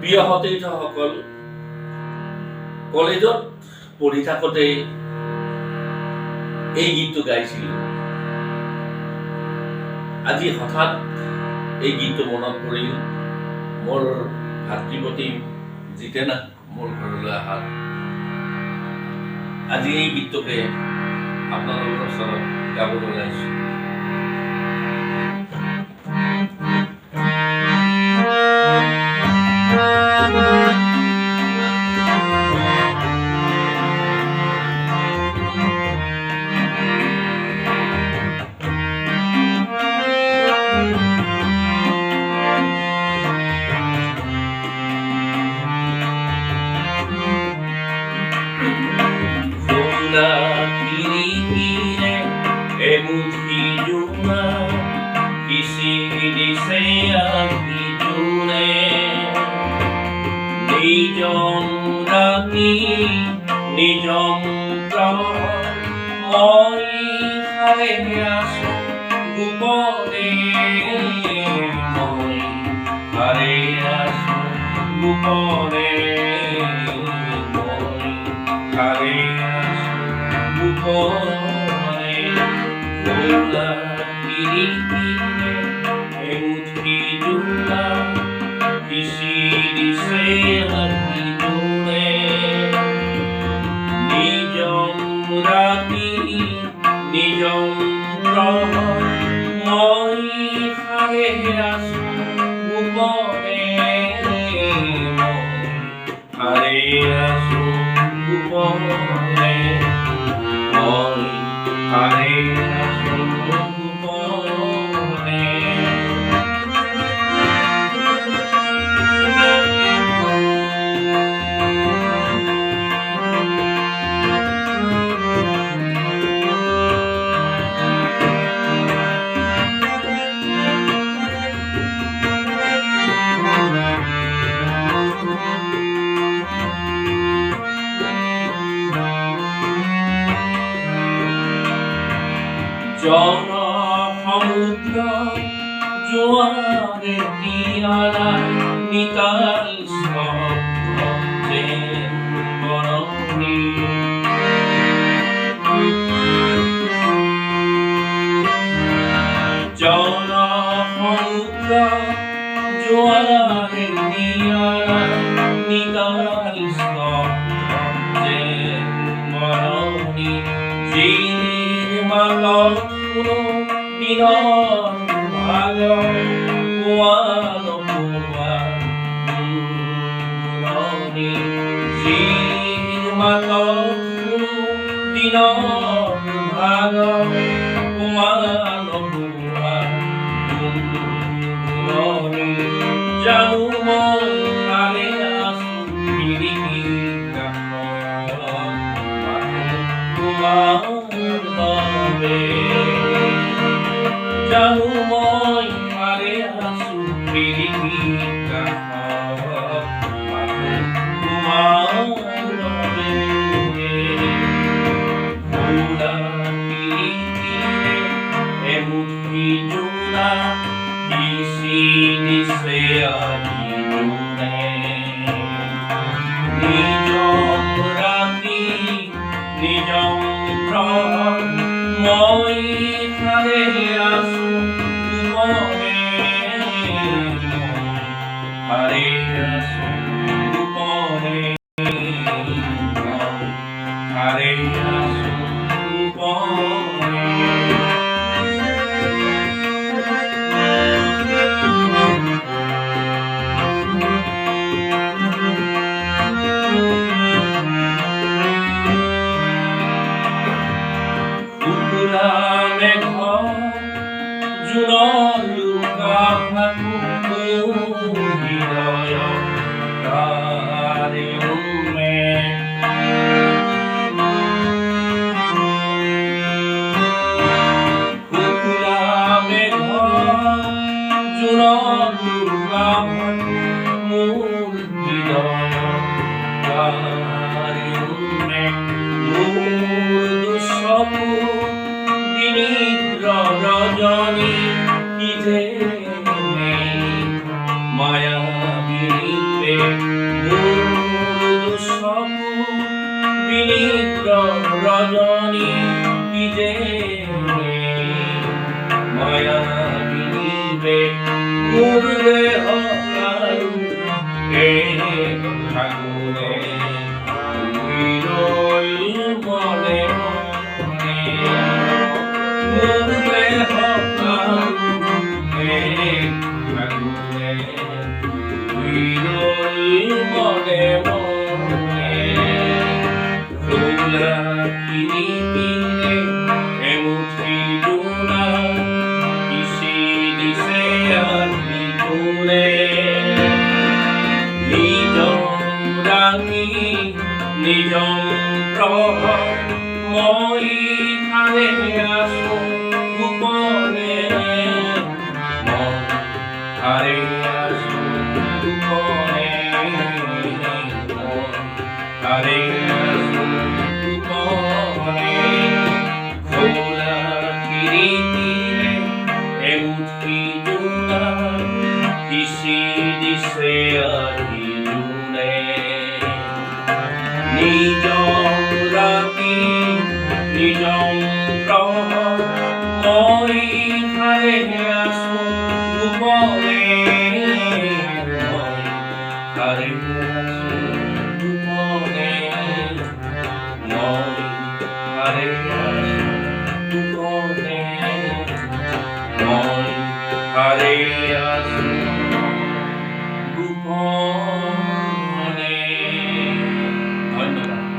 প্ৰিয় সতীৰ্থসকল, কলেজত পঢ়ি থাকোঁতে এই গীতটো গাইছিলোঁ। আজি হঠাৎ এই গীতটো মনত পৰিল। মোৰ ভাতৃপ্ৰতিম জিতেন মোৰ ঘৰলৈ অহাত আজি এই গীতটোকে আপোনালোকৰ ওচৰত গাবলৈ ওলাইছোঁ। Emuthi juna kisi disea hidune nijom rati nijom prawan moi hare asu gupone moi hare asu gupone moi hare asu gupone Kula kiri kiri emuthi juna kisi disea hidune nijom rati nijom prawan moi hare asu gupone moi hare asu gupone moi hare জন সমুদ্র জোয়ারে তিয়ারায় নিতাল স্তব্ধ বরণী জন সমুদ্র জোয়ারে তিয়ারায় নিতাল স্তব্ধ বরণী মালন দিনৰ ভাগৰ কোৱাল পুৰণি zero মালন দিনৰ ভাগৰ কোৱাল পুৰণি জানো মই ভালে আছো পৃথিৱীৰ তোমাৰ জানো মই ভালে আছো পৃথিৱীত তোমাৰ বাবে ফুলা পিৰিতিৰে এমুঠি জোনা দিছি দিছে আহিলোনে নিজম ৰাতি নিজম প্ৰভাৱ মই হাৰে আছো গপনে হাৰে আছো গপনে হাৰে আছো গপনে জুনৰ লুকা ভাকু হৃদয় তাৰে উমে কুকুৰা মেঘ জুনৰ লুকা ভাকু মোৰ হৃদয় তাৰে উমে মোৰ দুচকু রজনী কি যে মায়া বিরিতে দুঃস্বপ্ন বিনিদ্র রজনী কি যে মায়া বিনিবে মোর দেহ কারু এ ঠাকুরে তুই রই মনে মনে মোর দেহ কারু এ ঠাকুরে তুই রই মনে মনে ফুলা কিনি কিনে এমুঠি জোনা কিসি দিছে আনি তোরে নিজম রাঙি নিজম প্রহর মই খানে আসো গোপনে মই হারে আসো গোপনে হারে আসো গোপনে খোলা কিরিতিরে এমুঠি জোনা কিসি দিছে আনি জুনে নিজম রাতি নিজম প্রহর মই হারে আসো গোপনে মই হারে আসো গোপনে মই হারে আসো গোপনে মই হারে আসো